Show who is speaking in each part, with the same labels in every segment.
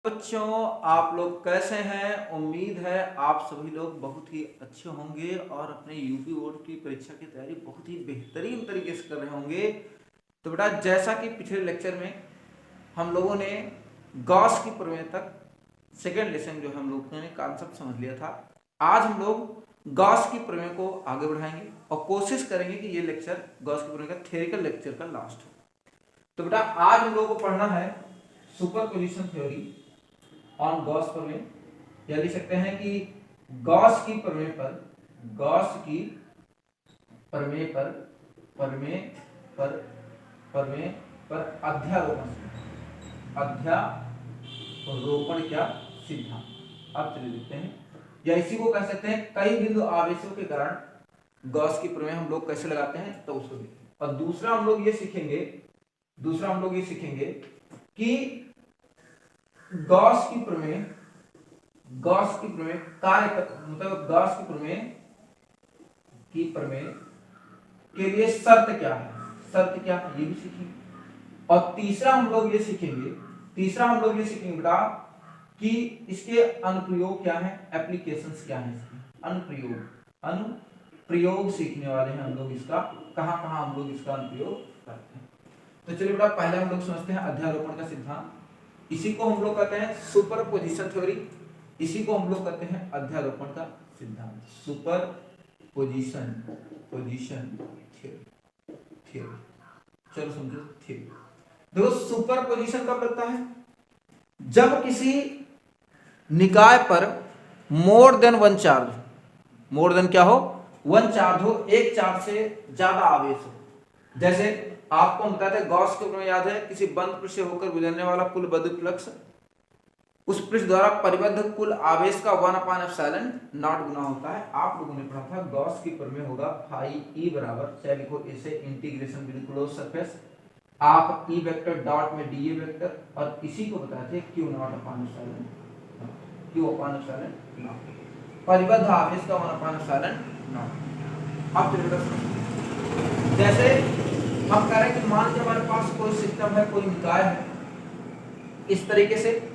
Speaker 1: बच्चों, आप लोग कैसे हैं? उम्मीद है आप सभी लोग बहुत ही अच्छे होंगे और अपने यूपी बोर्ड की परीक्षा की तैयारी बहुत ही बेहतरीन तरीके से कर रहे होंगे। तो बेटा, जैसा कि पिछले लेक्चर में हम लोगों ने गॉस की प्रमेय तक सेकेंड लेसन जो हम लोगों ने कॉन्सेप्ट समझ लिया था, आज हम लोग गॉस की प्रमेय को आगे बढ़ाएंगे और कोशिश करेंगे कि ये लेक्चर गॉस की प्रमेय का थ्योरिकल लेक्चर का लास्ट हो। तो बेटा, आज हम लोगों को पढ़ना है सुपरपोजिशन थ्योरी ऑन गॉस प्रमेय, या लिख सकते हैं कि गॉस की प्रमेय पर गॉस की प्रमेय पर प्रमेय पर प्रमेय पर अध्यारोपण क्या सिद्धांत। अब चलिए देखते हैं, या इसी को कह सकते हैं कई बिंदु आवेशों के कारण गॉस की प्रमेय हम लोग कैसे लगाते हैं, तो उसको देखते हैं। और दूसरा हम लोग ये सीखेंगे कि गॉस की प्रमेय कार्य मतलब गॉस की प्रमेय के लिए शर्त क्या है, ये भी सीखेंगे। और तीसरा हम लोग ये सीखेंगे बेटा कि इसके अनुप्रयोग क्या है, एप्लीकेशंस क्या है। इसके अनुप्रयोग सीखने वाले हैं हम लोग, इसका कहां हम लोग इसका अनुप्रयोग करते हैं। तो चलिए बेटा, पहले हम लोग समझते हैं अध्यारोपण का सिद्धांत। इसी को हम लोग कहते हैं सुपरपोजिशन थ्योरी, इसी को हम लोग कहते हैं अध्यारोपण का सिद्धांत। Superposition theory. चलो समझो थ्योरी। देखो, सुपरपोजिशन कब लगता है? जब किसी निकाय पर मोर देन वन चार्ज हो, एक चार्ज से ज्यादा आवेश हो। जैसे आपको हम बताते हैं गॉस के प्रमेय याद है, किसी बंद पृष्ठ से होकर गुजरने वाला कुल विद्युत फ्लक्स उस पृष्ठ द्वारा परिबद्ध कुल आवेश का 1/ε0 गुना होता है। आप लोगों ने पढ़ा था गॉस की प्रमेय होगा फाई ई बराबर, चाहे लिखो इसे इंटीग्रेशन विद क्लोज सरफेस, आप ई वेक्टर डॉट में डीए वेक्टर, और इसी को बताते हैं Q0/ε0, परिबद्ध आवेश का 1/ε0। अब जैसे हम कह रहे हैं कि मान के हमारे पास कोई सिस्टम है, कोई निकाय है इस तरीके से,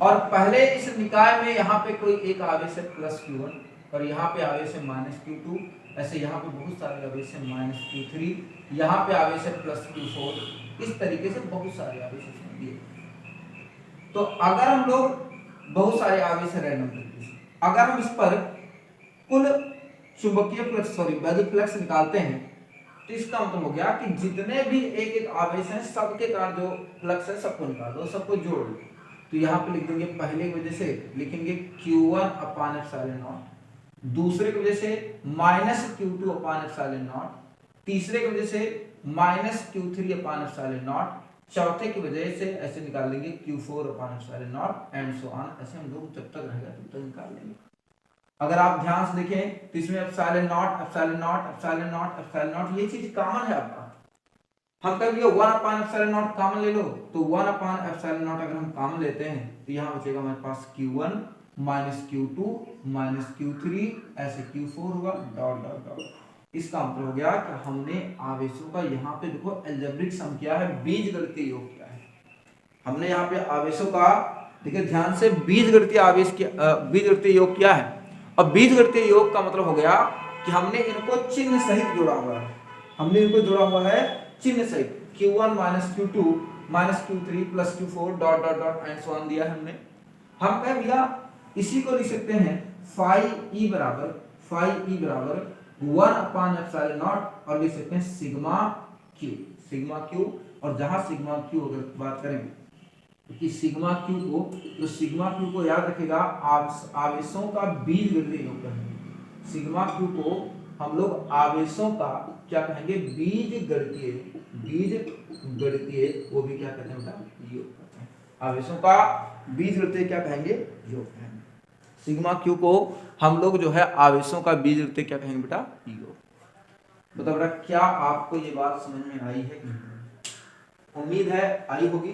Speaker 1: और पहले इस निकाय में यहाँ पे कोई एक आवेश है +Q1 और यहाँ पे आवेश है -Q2, ऐसे यहाँ पे बहुत सारे आवेश है -Q3, यहाँ पे आवेश है +Q4, इस तरीके से बहुत सारे आवेश इसमें दिए। तो अगर हम लोग बहुत सारे आवेश है रैंडम तरीके से, अगर हम इस पर कुल चुंबकीय फ्लक्स विद्युत फ्लक्स निकालते हैं, तो इसका मतलब हो गया कि जितने भी एक एक आवेश हैं सबके कारण जो फ्लक्स है सबको निकाल दो, सबको जोड़ दो। तो यहाँ पे लिख देंगे, पहले की वजह से लिखेंगे Q1/ε0, दूसरे की वजह से -Q2/ε0, तीसरे की वजह से -Q3/ε0, चौथे की वजह से ऐसे निकाल लेंगे Q4/ε0 एंड सो ऑन। ऐसे हम लोग जब तक रहेगा तब तक निकाल लेंगे। अगर आप ध्यान से देखें तो इसमें ε0 ये चीज कॉमन है आपका। हम कहेंगे 1/ε0 कॉमन ले लो, तो 1/ε0 अगर हम कॉमन लेते हैं तो यहाँ बचेगा हमारे पास Q1 -Q2 -Q3 ऐसे Q4 हुआ डॉट। इसका मतलब हो गया कि हमने आवेशों का यहाँ पे देखो अलजेब्रिक सम किया है, बीजगणितीय योग किया है। हमने यहाँ पे आवेशों का देखिए ध्यान से बीजगणितीय योग किया है। अब बीजगणितीय योग का मतलब हो गया कि हमने इनको चिन्ह सहित जोड़ा हुआ है, चिन्ह सहित Q1 -Q2 -Q3 +Q4 dot and so on दिया है हमने। हम कह भैया इसी को लिख सकते हैं फाई ई बराबर 1/ε0 और लिख सकते हैं सिग्मा क्यू। और जहां सिग्मा क्यू अगर बात करें कि सिग्मा क्यू को याद रखेगा आवेशों का बीजगणितीय योग कहेंगे। सिग्मा क्यू को हम लोग आवेशों का क्या कहेंगे, बीजगणितीय, वो भी क्या कहते हैं बेटा, योग कहते हैं। आवेशों का बीजगणितीय क्या कहेंगे, योग कहेंगे। सिग्मा क्यू को हम लोग जो है आवेशों का बीजगणितीय क्या कहेंगे बेटा, योग। बताओ बेटा, क्या आपको ये बात समझ में आई है? उम्मीद है आई होगी।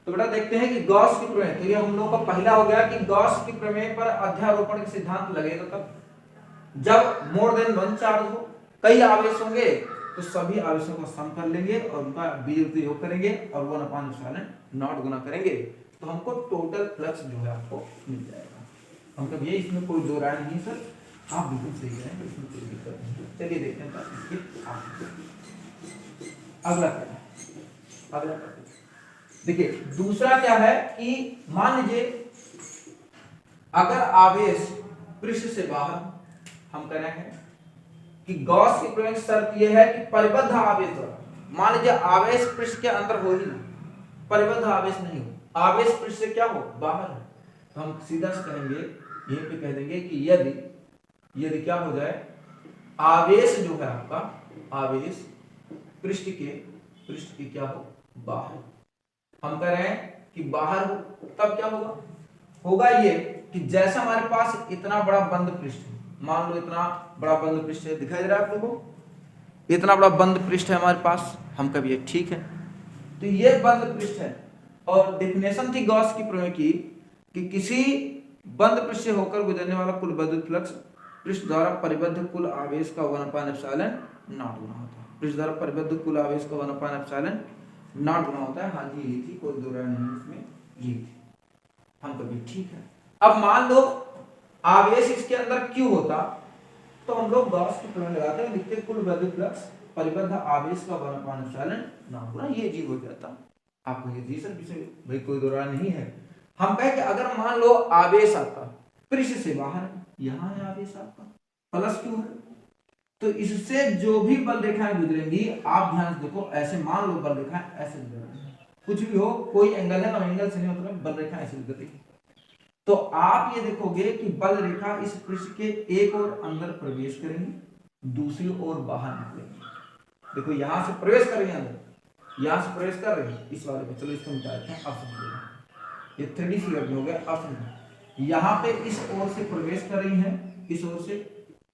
Speaker 1: तो बेटा देखते हैं कि गॉस की प्रमेय, तो ये हम लोग का पहला हो गया कि गॉस की प्रमेय पर अध्यारोपण का सिद्धांत लगेगा तब जब मोर देन वन चार्ज हो, कई आवेश होंगे तो सभी आवेशों का सम कर लेंगे और उनका बीजगणितीय योग करेंगे और 1/ε0 गुना करेंगे तो हमको टोटल फ्लक्स जो है आपको मिल जाएगा। हम कब ये इसमें कोई दो राय नहीं सर, आप बिल्कुल सही कह रहे हैं, इसमें कोई दिक्कत नहीं। चलिए देखते हैं इसके अगला क्या है। अगला देखिए दूसरा क्या है कि मान लीजिए अगर आवेश पृष्ठ से बाहर, हम कह रहे हैं कि गॉस की प्रमेय की शर्त यह है कि परिबद्ध आवेश द्वारा, मान लीजिए आवेश पृष्ठ के अंदर हो ही ना, परिबद्ध आवेश नहीं हो, आवेश पृष्ठ से क्या हो बाहर है, तो हम सीधा से कहेंगे यहीं पे कह देंगे कि यदि क्या हो जाए आवेश जो है आपका, आवेश पृष्ठ के क्या हो बाहर, हम कह रहे हैं कि बाहर हो, तब क्या होगा ये कि जैसा हमारे पास इतना बड़ा बंद पृष्ठ है, मान लो इतना बड़ा बंद पृष्ठ है, दिखाई दे रहा है आप लोगों को, इतना बड़ा बंद पृष्ठ है हमारे पास, हम कभी ये ठीक है, तो ये बंद पृष्ठ है और डेफिनेशन थी गॉस की प्रमेय की कि किसी बंद पृष्ठ से होकर गुजरने वाला कुल विद्युत फ्लक्स पृष्ठ द्वारा परिबद्ध कुल आवेश का 1/ε0 गुना होता है, पृष्ठ द्वारा परिबद्ध कुल आवेश का 1/ε0 गुना होता है। हाँ जी ये थी, कोई दो राय नहीं इसमें, ये थी, हम कभी ठीक है। अब मान लो आवेश इसके अंदर क्यों होता, तो हम लोग गॉस की प्रमेय लगाते हैं, लिखते कुल विद्युत फ्लक्स परिबद्ध आवेश का 1/ε0 गुना, ये जी हो जाता। आपको ये जी सर जिसे भाई कोई दो राय नहीं है। हम कहें कि अगर मान लो आवेश आपका पृष्ठ से बाहर, यहाँ है आवेश आपका प्लस क्यू है, तो इससे जो भी बल रेखाएं गुजरेंगी, आप ध्यान से देखो, ऐसे मान लो बल रेखाएं ऐसे गुजर रही है, कुछ भी हो, कोई एंगल है ना, एंगल से नहीं मतलब बल रेखा ऐसे गुजर रही है, तो आप ये देखोगे कि बल रेखा इस पृष्ठ के एक ओर अंदर प्रवेश करेंगी, दूसरी ओर बाहर निकलेंगी। देखो यहां से प्रवेश कर रही है अंदर, यहां से प्रवेश कर रही है इस वाले पे, चलो इसको मिटाते हैं, अब समझिएगा, ये 3D फिगर में हो गया। अब समझो यहाँ पे इस ओर से प्रवेश कर रही है, इस ओर से,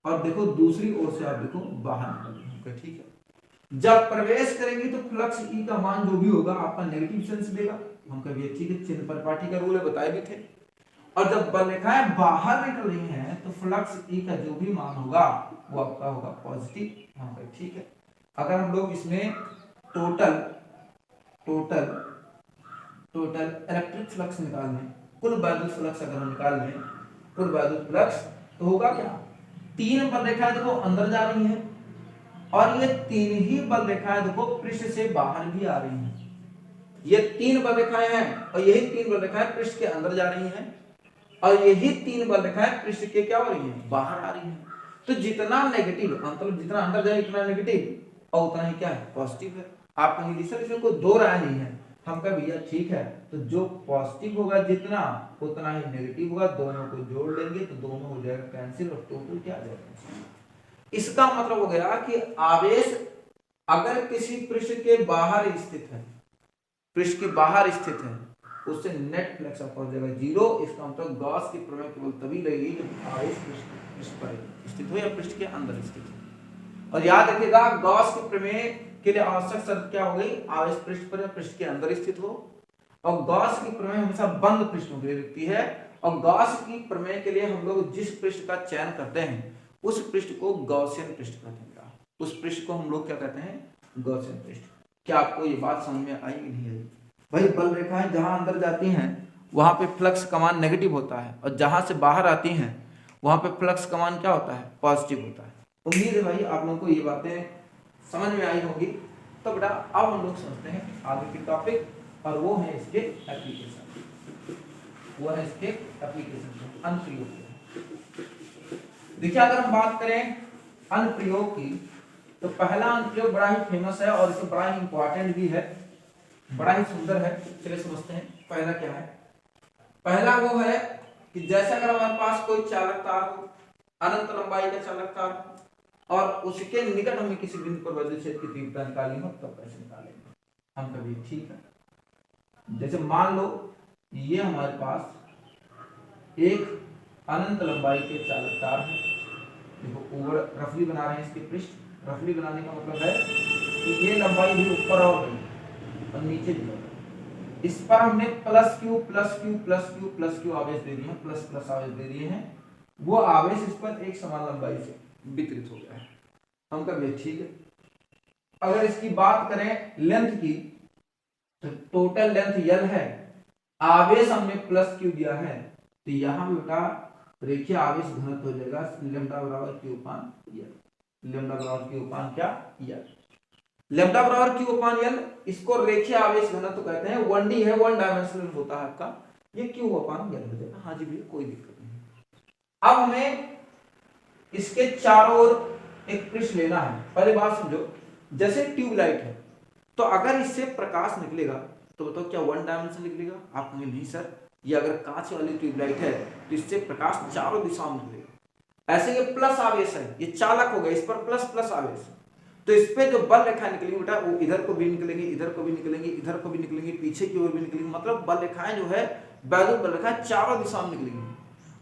Speaker 1: और देखो दूसरी ओर से आप देखो बाहर निकल रही है, ठीक है। जब प्रवेश करेंगी तो फ्लक्स ई का मान जो भी होगा आपका नेगेटिव सेंस देगा, हम कभी ठीक है, चिन्ह परिपाटी का रूल है बताए भी थे। और जब बल रेखाएं बाहर निकल रही हैं तो फ्लक्स ई का जो भी मान होगा वो आपका होगा पॉजिटिव, हम कभी ठीक है। अगर हम लोग इसमें टोटल इलेक्ट्रिक फ्लक्स निकाल लें, कुल वैद्युत फ्लक्स अगर हम निकाल लें, कुल वैद्युत फ्लक्स, तो होगा क्या, तीन बल रेखाएं देखो अंदर जा रही हैं और ये तीन ही बल रेखाएं देखो पृष्ठ से बाहर भी आ रही हैं, ये तीन बल रेखाएं हैं और यही तीन बल रेखाएं पृष्ठ के अंदर जा रही हैं और यही तीन बल रेखाएं पृष्ठ के क्या हो रही हैं बाहर आ रही हैं। तो जितना नेगेटिव मतलब जितना अंदर जाए उतना नेगेटिव और उतना ही क्या है पॉजिटिव है। आप कहेंगे सर इसमें कोई दो राय नहीं है, हम कह भैया ठीक है, तो जो पॉजिटिव होगा जितना उतना ही नेगेटिव होगा, दोनों को जोड़ लेंगे तो दोनों हो जाएगा कैंसिल और टोटल क्या आ जाएगा। इसका मतलब हो गया कि आवेश अगर किसी पृष्ठ के बाहर स्थित है, पृष्ठ के बाहर स्थित है, उससे नेट फ्लक्स आपका हो जाएगा 0। इसका मतलब गॉस की प्रमेय केवल तभी लगेगी जब आवेश पृष्ठ पर स्थित हो या पृष्ठ के अंदर स्थित हो। और याद रखिएगा गॉस की प्रमेय के लिए आवश्यक शर्त क्या हो गई, आवेश पृष्ठ पर या पृष्ठ के अंदर स्थित हो। और गॉस की प्रमेय हमेशा बंद पृष्ठों के लिए लिखती है और गॉस की प्रमेय के लिए हम लोग जिस पृष्ठ का चयन करते हैं उस पृष्ठ को गॉसियन पृष्ठ कहते हैं। उस पृष्ठ को हम लोग क्या कहते हैं, गॉसियन पृष्ठ। क्या आपको ये बात समझ में आई नहीं आई? भाई बल रेखाएं जहां अंदर जाती हैं वहां पे फ्लक्स का मान नेगेटिव होता है और जहां से बाहर आती हैं वहां पे फ्लक्स का मान क्या होता है, पॉजिटिव होता है। उम्मीद है भाई आप लोगों को ये बातें समझ में आई होगी। तो बेटा अब हम लोग समझते हैं आगे के टॉपिक और वो है इसके एप्लीकेशन, वो है इसके एप्लीकेशन अनुप्रयोग। देखिए अगर हम बात करें अनुप्रयोग की तो पहला अनुप्रयोग बड़ा ही फेमस है और इसको बड़ा ही इंपॉर्टेंट भी है, बड़ा ही सुंदर है। चलिए समझते हैं पहला क्या है। पहला वो है कि जैसे अगर हमारे पास कोई चालक तार हो, अनंत लंबाई का चालक तार हो और उसके निकट हमें किसी बिंदु पर विद्युत क्षेत्र की तीव्रता निकालनी हो, तब कैसे निकालेंगे हम कभी ठीक है। जैसे मान लो ये हमारे पास एक अनंत लंबाई के चालक तार है, देखो ऊपर रफली बना रहे हैं इसके पृष्ठ। रफली बनाने का मतलब है कि ये लंबाई भी ऊपर और गई और नीचे भी, इस पर हमने plus Q plus Q plus Q plus Q आवेश दे दिए हैं, प्लस प्लस आवेश दे दिए हैं। वो आवेश इस पर एक समान लंबाई से वितरित हो गया है, हम कह ठीक है। अगर इसकी बात करें लेंथ की, तो टोटल लेंथ L है, आवेश हमने प्लस Q दिया है, तो यहां पे बेटा रेखीय आवेश घनत्व हो जाएगा लैम्डा बराबर Q अपान L। लैम्डा बराबर Q अपान क्या L। लैम्डा बराबर Q अपान L, इसको रेखीय आवेश घनत्व कहते हैं। 1D है, 1 डायमेंशनल होता है आपका, ये Q अपान L हो जाएगा। हाँ जी भैया, कोई दिक्कत नहीं। अब हमें इसके चारों ओर एक पृष्ठ लेना है। पहले बात समझो, जैसे ट्यूबलाइट है, तो अगर इससे प्रकाश निकलेगा तो बताओ क्या 1 डायमेंशन निकलेगा? आप कहेंगे नहीं सर, ये अगर कांच वाली ट्यूबलाइट है तो इससे प्रकाश चारों दिशाओं में निकलेगा। ऐसे ये प्लस आवेश है, ये चालक हो गया, इस पर प्लस प्लस आवेश, तो इस पे जो बल रेखाएं निकलेंगी बेटा, वो इधर को भी निकलेंगी, इधर को भी निकलेंगी, इधर को भी निकलेंगी, पीछे की ओर भी निकलेंगी। मतलब बल रेखाएं जो है, वैद्युत बल रेखाएं चारों दिशाओं में निकलेंगी।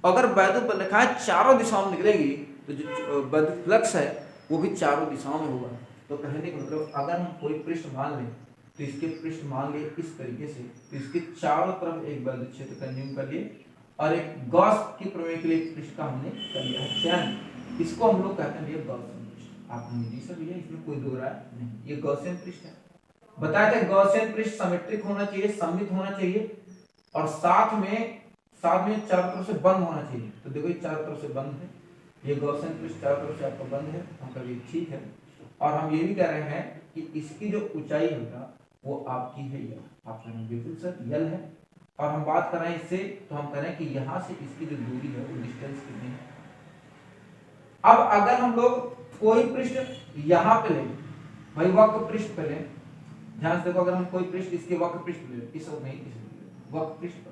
Speaker 1: अगर वैद्युत बल रेखाएं चारों दिशाओं में निकलेंगी तो जो वैद्युत फ्लक्स है वो भी चारों दिशाओं में होगा। तो कहने का मतलब, अगर हम कोई पृष्ठ मान लें तो इसके पृष्ठ मान लिए इस तरीके से, तो इसके चारों तरफ एक वैद्युत क्षेत्र कंज्यूम कर लिए, और एक गॉस की प्रमेय के लिए पृष्ठ का हमने कर लिया है चयन। इसको हम लोग कहते हैं ये गॉसियन पृष्ठ। आप जी सर भैया इसमें कोई दो राय नहीं, ये गॉसियन पृष्ठ है। बताए थे गॉसियन पृष्ठ सिमेट्रिक होना चाहिए, सममित होना चाहिए, और साथ में चारों तरफ से बंद होना चाहिए। तो देखो ये चारों तरफ से बंद है, ये गॉसियन पृष्ठ चारों तरफ से आपका बंद है, हम कह ठीक है। और हम ये भी कह रहे हैं कि इसकी जो ऊंचाई होगा वो आपकी है यल। आप कह रहे हैं बिल्कुल सर यल है। और हम बात कर रहे हैं इससे, तो हम कह रहे हैं कि यहां से इसकी जो दूरी है वो डिस्टेंस कितनी है। अब अगर हम लोग कोई पृष्ठ यहां पे लें, भाई वक्र पृष्ठ पे लें, ध्यान से देखो, अगर हम कोई पृष्ठ इसके वक्र पृष्ठ पे लें, इस और नहीं इस वक्र पृष्ठ पर,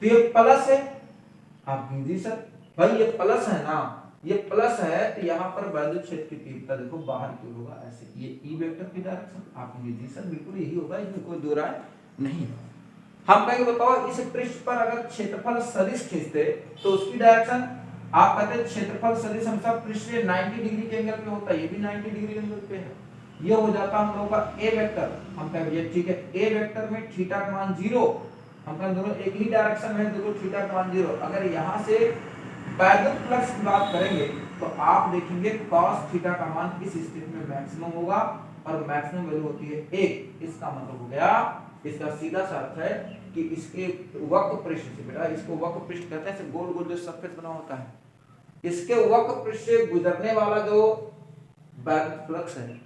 Speaker 1: तो ये प्लस है। आप जी सर भाई ये प्लस है ना, ये प्लस है, तो यहाँ पर वैद्युत क्षेत्र की तीव्रता देखो बाहर की ओर होगा, ऐसे ये ई वेक्टर की डायरेक्शन। आप जी सर बिल्कुल यही होगा, इसमें कोई दो राय नहीं है। हम कहेंगे बताओ इस पृष्ठ पर अगर क्षेत्रफल सदिश खींचते तो उसकी डायरेक्शन, आप कहते हैं क्षेत्रफल सदिश हमेशा पृष्ठ से 90 डिग्री के एंगल पे होता है, ये भी 90 डिग्री एंगल पे है। ये हो जाता हम लोगों का ए वेक्टर। हम कहेंगे ठीक है, ए वेक्टर में थीटा का मान 0, हम कहेंगे दोनों एक ही डायरेक्शन में, देखो थीटा का मान 0। अगर यहां से वैद्युत फ्लक्स की बात करेंगे तो आप देखेंगे cos थीटा का मान इस स्थिति में मैक्सिमम होगा, और मैक्सिमम वैल्यू होती है 1। इसका मतलब हो गया, इसका सीधा सा अर्थ है कि इसके वक्र पृष्ठ से, बेटा इसको वक्र पृष्ठ कहते हैं, इसे गोल गोल जो सरफेस बना होता है, इसके वक्र पृष्ठ से गुजरने वाला जो वैद्युत फ्लक्स है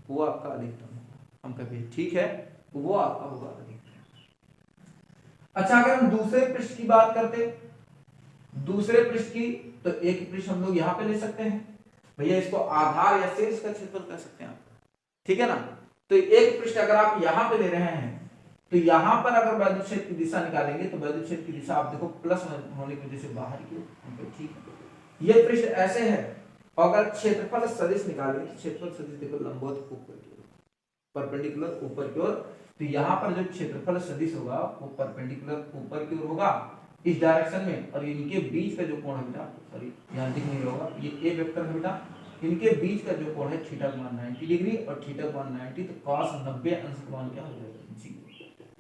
Speaker 1: वो आपका अधिकतम है। हम कभी ठीक है, वो आपका होगा अधिकतम। अच्छा, अगर हम दूसरे पृष्ठ की बात करते, दूसरे पृष्ठ की, तो एक पृष्ठ हम लोग यहां पे ले सकते हैं भैया, इसको आधार या शीर्ष का क्षेत्रफल कह सकते हैं आप, ठीक है ना। तो एक पृष्ठ अगर आप यहां पे ले रहे हैं, तो यहां पर अगर वैद्युत क्षेत्र की दिशा निकालेंगे तो वैद्युत क्षेत्र की दिशा आप देखो प्लस होने की वजह से बाहर की ओर, ठीक है। ये पृष्ठ ऐसे है, अगर क्षेत्रफल सदिश निकालें, क्षेत्रफल सदिश देखो लंबवत ऊपर की ओर, परपेंडिकुलर ऊपर की ओर, तो यहाँ पर जो क्षेत्रफल सदिश होगा वो परपेंडिकुलर ऊपर की ओर होगा इस डायरेक्शन में, और इनके बीच का जो कोण है बेटा, सॉरी यहाँ दिख नहीं होगा, ये ए वेक्टर है बेटा, इनके बीच का जो कोण है थीटा का मान 90 डिग्री और थीटा का मान 90, तो cos 90 अंश का मान क्या हो जाएगा 0।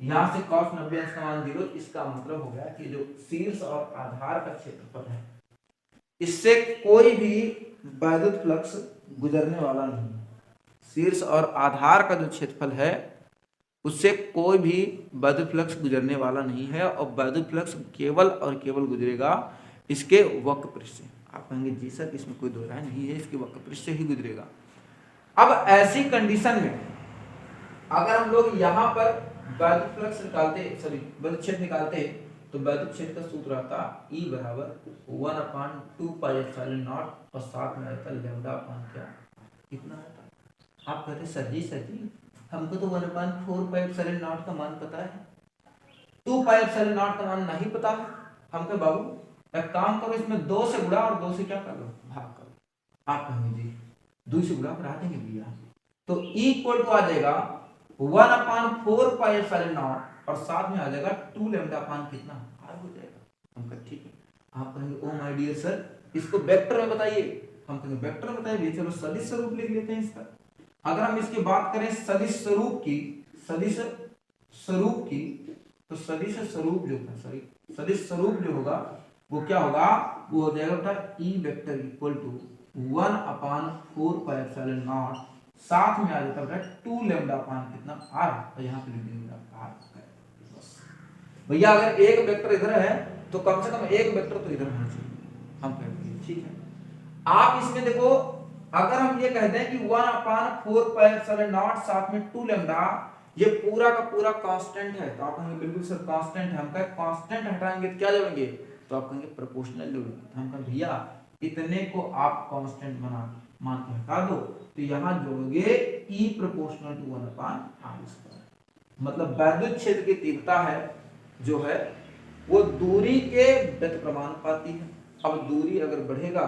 Speaker 1: यहाँ से cos 90 अंश का मान 0, इसका मतलब हो गया कि जो शीर्ष और आधार का क्षेत्रफल है, इससे कोई भी वैद्युत फ्लक्स गुजरने वाला नहीं है। शीर्ष और आधार का जो क्षेत्रफल है उससे कोई भी वैद्युत फ्लक्स गुजरने वाला नहीं है, और वैद्युत फ्लक्स केवल और केवल गुजरेगा इसके वक्र पृष्ठ से। आप कहेंगे जी सर इसमें कोई दो राय नहीं है, इसके वक्र पृष्ठ से ही गुजरेगा। अब ऐसी कंडीशन में अगर हम लोग यहाँ पर वैद्युत फ्लक्स निकालते, सॉरी वैद्युत क्षेत्र निकालते, तो वैद्युत क्षेत्र का सूत्र आता E बराबर 1/2πε0, और साथ में आता लैम्डा अपान क्या, कितना आता। आप कहते सर जी हमको तो 1/4πε0 का मान पता है, 2πε0 का मान नहीं पता है। हम कहे बाबू एक काम करो, इसमें 2 से गुणा और 2 से क्या कर लो, भाग करो। आप कहेंगे जी 2 से गुणा करा देंगे भैया, तो E इक्वल टू आ जाएगा 1/4πε0, और साथ में आ जाएगा 2 लैम्डा अपान कितना, r हो जाएगा। हम कहे ठीक है। आप कहेंगे ओ माय डियर सर इसको वेक्टर में बताइए। हम कहेंगे वेक्टर में बताइए, चलो सदिश स्वरूप लिख लेते हैं इसका। अगर हम इसकी बात करें सदिश स्वरूप की, तो सदिश स्वरूप जो होगा वो क्या होगा, वो हो जाएगा बेटा E वेक्टर इक्वल टू 1/4πε0 साथ में आ जाता है 2 लैम्डा अपान कितना r, और यहाँ पे लिख देंगे r बस। भैया अगर एक वेक्टर इधर है तो कम से कम एक वेक्टर तो इधर होना चाहिए, हम कहते हैं ठीक है। आप इसमें देखो अगर हम ये कहते हैं कि 1/4πε0 साथ में 2 लैम्डा, ये पूरा का पूरा कांस्टेंट है, तो आप कहेंगे बिल्कुल सर कांस्टेंट है। हम कहें कांस्टेंट हटाएंगे तो क्या जोड़ेंगे, तो आप कहेंगे प्रोपोर्शनल जोड़ेंगे। तो हम कहें भैया इतने को आप कांस्टेंट बना मान के हटा दो, तो यहां जोड़ोगे E प्रोपोर्शनल टू 1/r²। मतलब वैद्युत क्षेत्र की तीव्रता है जो है वो दूरी के व्यतिक्रमानुपाती है। अब दूरी अगर बढ़ेगा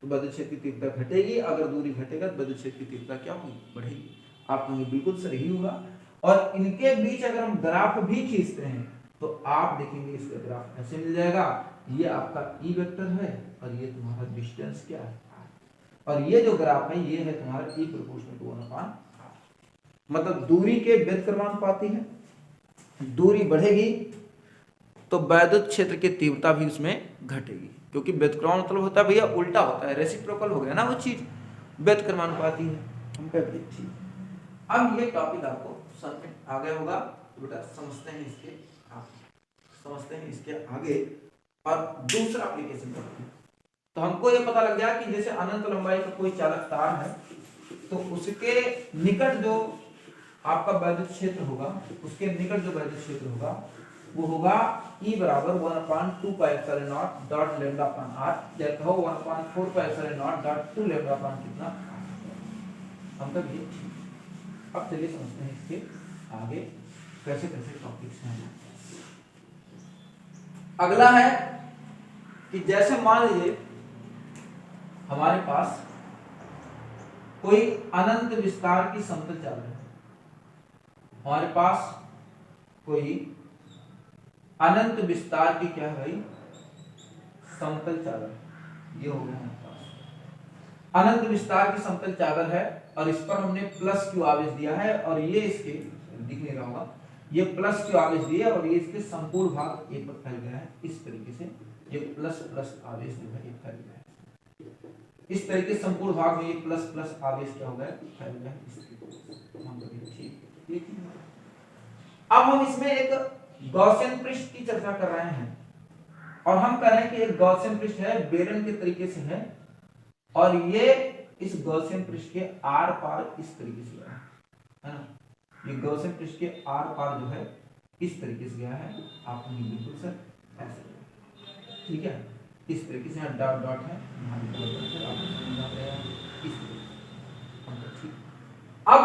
Speaker 1: तो वैद्युत क्षेत्र की तीव्रता घटेगी, अगर दूरी घटेगा तो वैद्युत क्षेत्र की तीव्रता क्या होगी, बढ़ेगी। आप कहेंगे बिल्कुल सही होगा। और इनके बीच अगर हम ग्राफ भी खींचते हैं तो आप देखेंगे इसका ग्राफ ऐसे मिल जाएगा, ये आपका ई वेक्टर है और ये तुम्हारा डिस्टेंस क्या है, और ये जो ग्राफ है ये है तुम्हारा ई प्रोपोर्शनल टू 1/r। मतलब दूरी के व्यतिक्रमानुपाती है, दूरी बढ़ेगी तो वैद्युत क्षेत्र की तीव्रता भी उसमें घटेगी, क्योंकि व्यतिक्रम मतलब होता है भैया उल्टा होता है, रेसिप्रोकल हो गया ना वो चीज, व्यतिक्रमानुपाती है। हम कहते हैं ठीक। अब ये टॉपिक आपको समझ में आ गया होगा, तो बेटा समझते हैं इसके आगे और दूसरा एप्लीकेशन करते हैं। तो हमको ये पता लग गया कि जैसे अनंत लंबाई का कोई चालक तार है तो उसके निकट जो आपका वैद्युत क्षेत्र होगा, उसके निकट जो वैद्युत क्षेत्र होगा वो होगा E बराबर 1/2πε0 डॉट लैम्डा अपान r, या कहो 1/4πε0 डॉट 2 लैम्डा अपान कितना, हम तक ये। अब चलिए समझते हैं इसके आगे कैसे कैसे टॉपिक्स हैं। अगला है कि जैसे मान लीजिए हमारे पास कोई अनंत विस्तार की समतल चालक है, हमारे पास कोई अनंत विस्तार की क्या है भाई, समतल चालक, ये हो गया हमारे पास अनंत विस्तार की समतल चालक है और इस पर हमने प्लस क्यू आवेश दिया है, और ये इसके दिख नहीं रहा होगा, ये प्लस क्यू आवेश दिया और ये इसके संपूर्ण भाग ए पर फैल गया है। इस तरीके से ये प्लस प्लस आवेश जो है ये फैल गया है, इस तरीके संपूर्ण भाग में ये प्लस प्लस आवेश क्या हो गया, फैल गया है। ठीक। अब हम इसमें एक गॉसियन पृष्ठ की चर्चा कर रहे हैं और हम कह रहे हैं कि एक गॉसियन पृष्ठ है, बेलन के तरीके से है, और ये इस गॉसियन पृष्ठ के आर पार इस तरीके से गया है ना, ये गॉसियन पृष्ठ के आर पार जो है इस तरीके से गया है। आप बिल्कुल सर ऐसे, ठीक है, इस तरीके से यहाँ डॉट डॉट है, ठीक। अब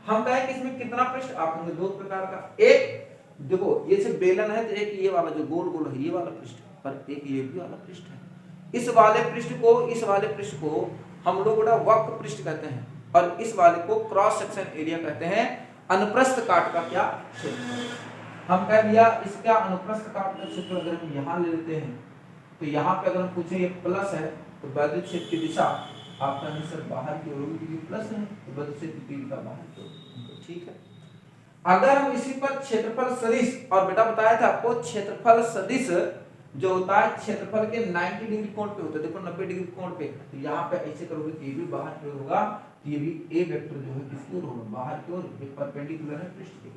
Speaker 1: हम कहें कि इसमें कितना पृष्ठ, आप होंगे दो प्रकार का, एक देखो ये से बेलन है तो एक ये वाला जो गोल गोल है ये वाला पृष्ठ, पर एक ये भी वाला पृष्ठ है। इस वाले पृष्ठ को हम लोग बड़ा वक्र पृष्ठ कहते हैं, और इस वाले को क्रॉस सेक्शन एरिया कहते हैं। अनुप्रस्थ काट का क्या क्षेत्र, हम कह दिया इसका अनुप्रस्थ काट का क्षेत्र अगर हम यहाँ ले लेते हैं तो यहाँ पे अगर हम पूछे ये प्लस है तो वैद्युत क्षेत्र की दिशा आपका आंसर बाहर की ओर होगी, क्योंकि प्लस है तो वैद्युत क्षेत्र की तीव्रता बाहर की ओर, ठीक है। अगर हम इसी पर क्षेत्रफल सदिश, और बेटा बताया था आपको क्षेत्रफल सदिश जो होता है क्षेत्रफल के 90 डिग्री कोण पे होता है, देखो 90 डिग्री कोण पे, तो यहाँ पे ऐसे करोगे तो ये भी बाहर की ओर होगा, तो ये भी ए वेक्टर जो है किसकी ओर होगा, बाहर की ओर, ये परपेंडिकुलर है पृष्ठ के।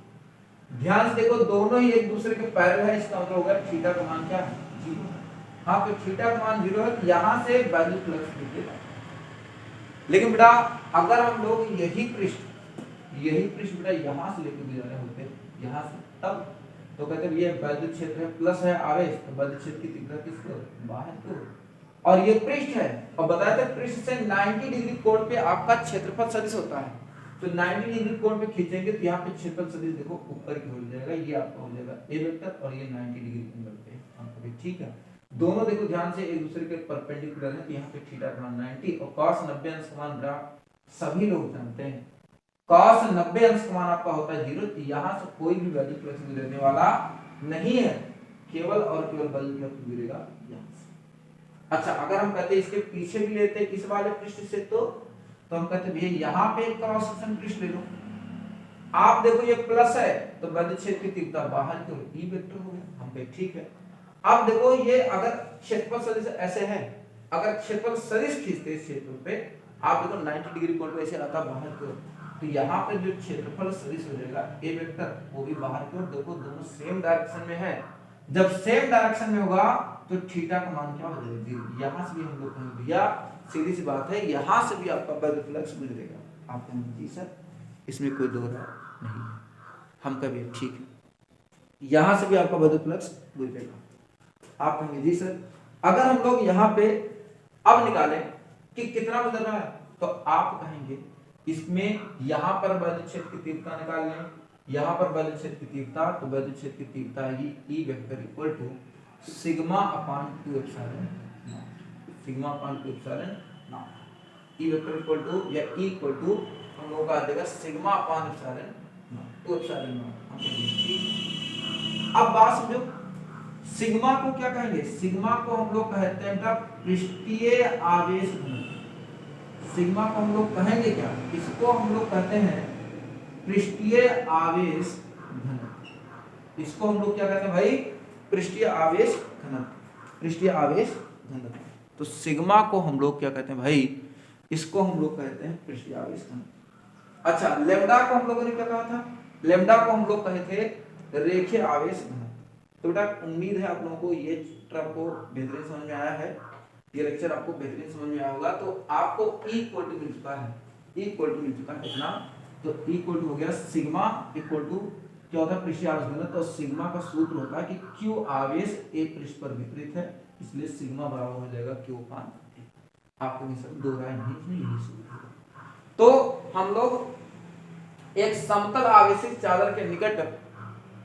Speaker 1: ध्यान से देखो दोनों ही एक दूसरे के पैरेलल है, इसका मतलब होगा थीटा का मान क्या है, 0। हाँ तो थीटा का मान 0 है तो यहाँ से वैद्युत फ्लक्स निकलेगा। लेकिन बेटा अगर हम लोग यही पृष्ठ बेटा यहाँ से लेकर गुजरने होते यहाँ से, तब तो कहते हैं ये वैद्युत क्षेत्र है, प्लस है आवेश, तो वैद्युत क्षेत्र की तीव्रता किसको, बाहर की ओर, और ये पृष्ठ है, और बताया था पृष्ठ से 90 डिग्री कोण पे आपका क्षेत्रफल सदिश होता है, तो 90 डिग्री कोण पे खींचेंगे तो यहाँ पे क्षेत्रफल सदिश देखो ऊपर की हो जाएगा, ये आपका हो जाएगा ए वेक्टर, और ये 90 डिग्री एंगल पे हमको भी, ठीक है। दोनों देखो ध्यान से एक दूसरे के परपेंडिकुलर है, तो यहाँ पे थीटा का मान 90 और cos 90 अंश का मान बेटा सभी लोग जानते हैं, cos 90 अंश का मान आपका होता है 0, तो यहाँ से कोई भी वैल्यू प्लस गुजरने वाला नहीं है, केवल और केवल वैल्यू प्लस गुजरेगा यहाँ से। अच्छा अगर हम कहते हैं इसके पीछे भी लेते हैं इस वाले पृष्ठ से, तो हम कहते हैं भैया यहाँ पे एक क्रॉस सेक्शन पृष्ठ ले लो, आप देखो ये प्लस है तो वैद्युत क्षेत्र की तीव्रता बाहर की ओर, ई वेक्टर हो गया, हम कहे ठीक है। अब देखो ये अगर क्षेत्रफल सदिश ऐसे है, अगर क्षेत्रफल सदिश खींचते इस क्षेत्र पे आप देखो 90 डिग्री कोण पे ऐसे आता बाहर की ओर, तो यहाँ पे जो क्षेत्रफल सदिश हो जाएगा ए वेक्टर, वो भी बाहर की ओर। देखो दोनों सेम डायरेक्शन में है, जब सेम डायरेक्शन में होगा तो थीटा का मान क्या हो जाएगा, जीरो। यहाँ से भी हम लोग कहेंगे भैया सीधी सी बात है, यहाँ से भी आपका वैद्युत फ्लक्स गुजरेगा। आप कहेंगे जी सर इसमें कोई दो राय नहीं है, हम कभी ठीक है, यहाँ से भी आपका वैद्युत फ्लक्स गुजरेगा। आप कहेंगे जी सर अगर हम लोग यहाँ पे अब निकालें कि कितना गुजर रहा है, तो आप कहेंगे इसमें यहाँ पर वैद्युत क्षेत्र की तीव्रता निकाल लें, यहाँ पर वैद्युत क्षेत्र की तीव्रता, तो वैद्युत क्षेत्र की तीव्रता आएगी E vector equal to sigma upon 2 epsilon nought, sigma upon 2 epsilon nought. E vector equal to या E इक्वल टू हम लोगों का आ जाएगा sigma upon epsilon nought, 2 epsilon nought. अब बात समझो, सिग्मा को क्या कहेंगे, सिग्मा को हम लोग कहते हैं पृष्ठीय आवेश घनत्व। सिग्मा को हम लोग कहेंगे क्या, इसको हम लोग कहते हैं पृष्ठीय आवेश घनत्व। इसको हम लोग क्या कहते हैं भाई, पृष्ठीय आवेश घनत्व, पृष्ठीय आवेश घनत्व। तो सिग्मा को हम लोग क्या कहते हैं भाई, इसको हम लोग कहते हैं पृष्ठीय आवेश घनत्व। अच्छा लेम्डा को हम लोगों ने क्या कहा था, लेम्डा को हम लोग कहे थे रेखीय आवेश घनत्व। तो बेटा उम्मीद है आप लोगों को ये चित्र आपको बेहतरीन समझ में आया है, ये लेक्चर आपको बेहतरीन समझ में आया होगा। तो आपको E इक्वल टू मिल चुका है, E इक्वल टू मिल चुका है इतना, तो E इक्वल टू हो गया सिग्मा इक्वल टू क्या होता है, पृष्ठीय आवेश घनत्व। तो सिग्मा का सूत्र होता है कि Q आवेश A पृष्ठ पर विपरीत है, इसलिए सिग्मा बराबर हो जाएगा Q अपान A। आपको ये सब दो राय नहीं, इसमें यही सूत्र है। तो हम लोग एक समतल आवेशित चादर के निकट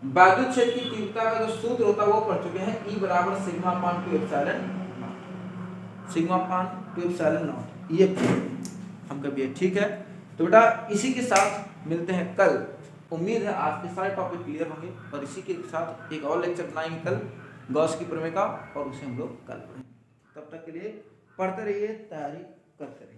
Speaker 1: वैद्युत क्षेत्र की तीव्रता का जो सूत्र होता है वो पढ़ चुके हैं, E बराबर sigma upon 2 epsilon nought, sigma upon 2 epsilon not, ये हम कभी ठीक है। तो बेटा इसी के साथ मिलते हैं कल। उम्मीद है आज के सारे टॉपिक क्लियर होंगे, और इसी के साथ एक और लेक्चर बनाएंगे कल गॉस की प्रमेय का, और उसे हम लोग कल पढ़ेंगे। तब तक के लिए पढ़ते रहिए, तैयारी करते रहिए।